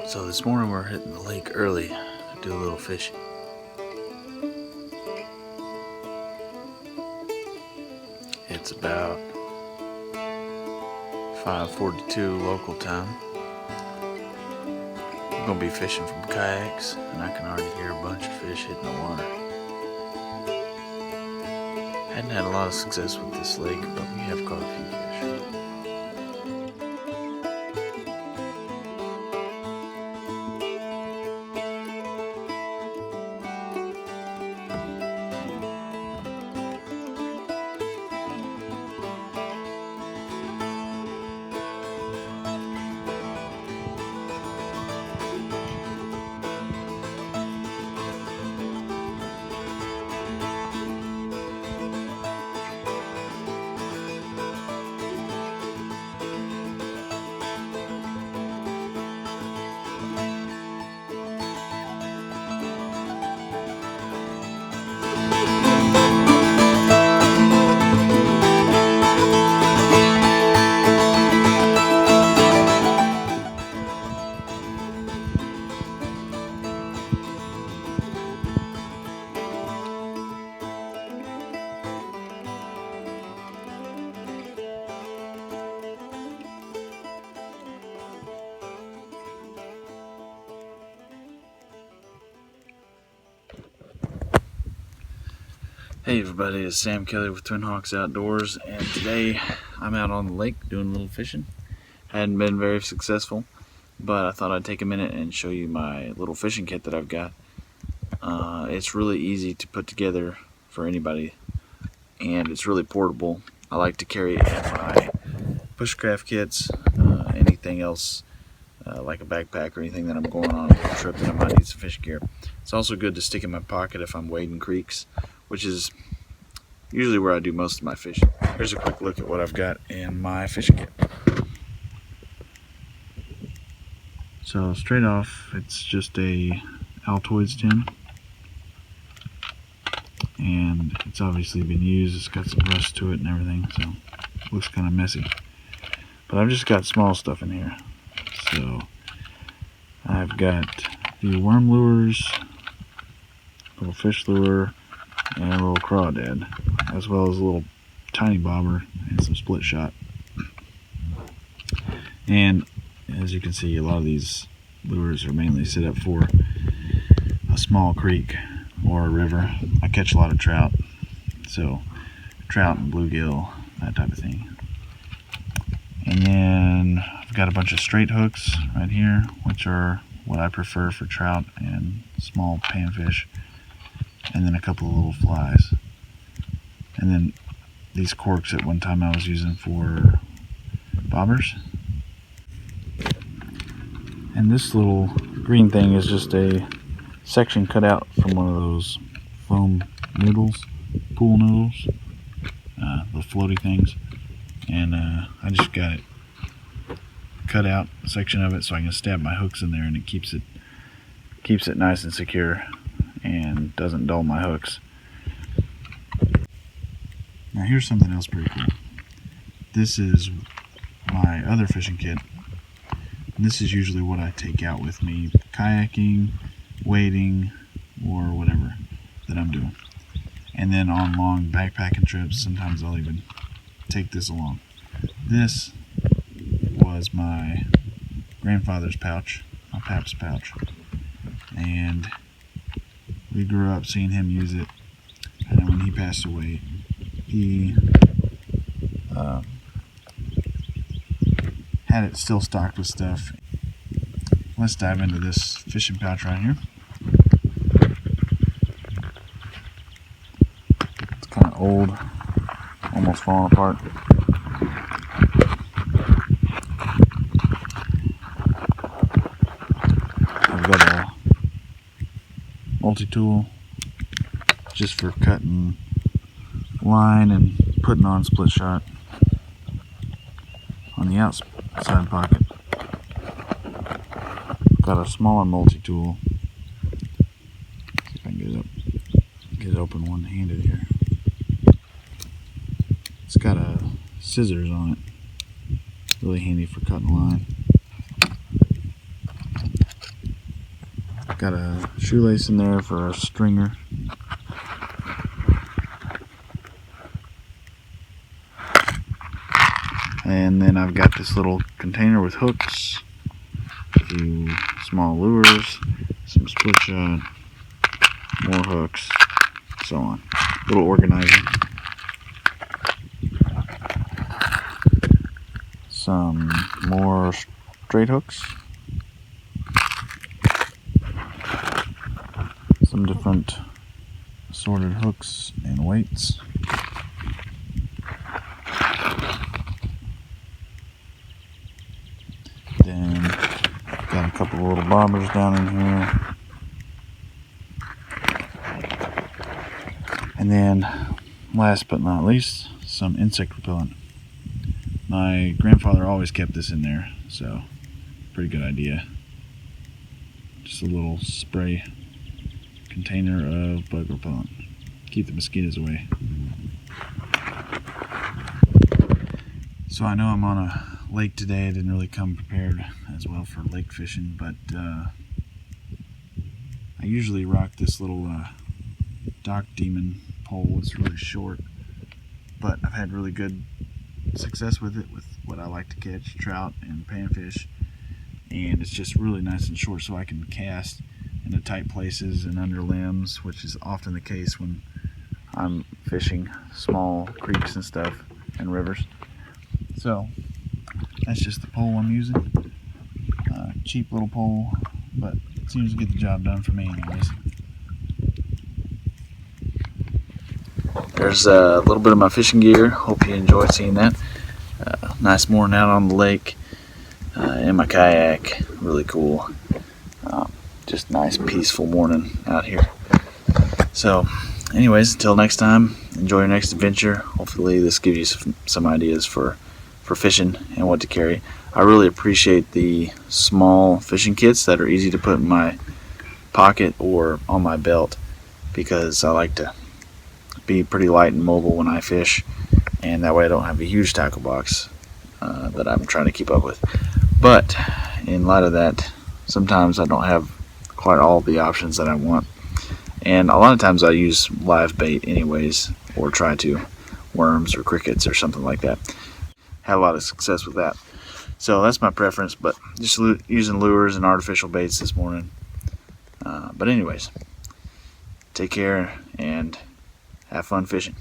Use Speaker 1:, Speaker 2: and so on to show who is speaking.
Speaker 1: So this morning we're hitting the lake early to do a little fishing. It's about 5:42 local time. We're gonna be fishing from kayaks, and I can already hear a bunch of fish hitting the water. Hadn't had a lot of success with this lake, but we have caught a few fish. Hey everybody, it's Sam Kelly with Twin Hawks Outdoors, and today I'm out on the lake doing a little fishing. Hadn't been very successful, but I thought I'd take a minute and show you my little fishing kit that I've got. It's really easy to put together for anybody, and it's really portable. I like to carry it in my bushcraft kits, anything else like a backpack or anything that I'm going on a trip that I might need some fishing gear. It's also good to stick in my pocket if I'm wading creeks, which is usually where I do most of my fishing. Here's a quick look at what I've got in my fishing kit. So straight off, it's just a Altoids tin, and it's obviously been used. It's got some rust to it and everything, so it looks kind of messy. But I've just got small stuff in here. So I've got the worm lures, a little fish lure, and a little crawdad, as well as a little tiny bobber and some split shot. And as you can see, a lot of these lures are mainly set up for a small creek or a river. I catch a lot of trout, so trout and bluegill, that type of thing. And then I've got a bunch of straight hooks right here, which are what I prefer for trout and small panfish. And then a couple of little flies. And then these corks at one time I was using for bobbers. And this little green thing is just a section cut out from one of those foam noodles, pool noodles, the floaty things. And I just got it cut out, a section of it, so I can stab my hooks in there, and it keeps it nice and secure and doesn't dull my hooks. Now here's something else pretty cool. This is my other fishing kit. And this is usually what I take out with me, kayaking, wading, or whatever that I'm doing. And then on long backpacking trips, sometimes I'll even take this along. This was my grandfather's pouch, my pap's pouch, and we grew up seeing him use it. And when he passed away, he had it still stocked with stuff. Let's dive into this fishing pouch right here. It's kind of old, almost falling apart. I've got a multi-tool just for cutting line and putting on split shot. On the outside pocket, got a smaller multi-tool. See if I can get it open one-handed here. It's got a scissors on it, really handy for cutting line. Got a shoelace in there for a stringer. And then I've got this little container with hooks, a few small lures, some split shot, more hooks, so on. A little organizer. Some more straight hooks. Some different assorted hooks and weights. Then got a couple of little bobbers down in here. And then last but not least, some insect repellent. My grandfather always kept this in there, so pretty good idea. Just a little spray container of bug repellent. Keep the mosquitoes away. So I know I'm on a lake today. I didn't really come prepared as well for lake fishing, but I usually rock this little Dock Demon pole. It's really short, but I've had really good success with it with what I like to catch, trout and panfish, and it's just really nice and short, so I can cast into tight places and under limbs, which is often the case when I'm fishing small creeks and stuff and rivers. So that's just the pole I'm using. Cheap little pole, but it seems to get the job done for me anyways. There's a little bit of my fishing gear. Hope you enjoyed seeing that. Nice morning out on the lake in my kayak. Really cool. Just nice peaceful morning out here. So anyways, until next time, enjoy your next adventure. Hopefully this gives you some ideas for fishing and what to carry. I really appreciate the small fishing kits that are easy to put in my pocket or on my belt, because I like to be pretty light and mobile when I fish, and that way I don't have a huge tackle box that I'm trying to keep up with. But in light of that, sometimes I don't have quite all the options that I want, and a lot of times I use live bait anyways, or try to, worms or crickets or something like that. Had a lot of success with that, so that's my preference, but just using lures and artificial baits this morning. But anyways, take care and have fun fishing.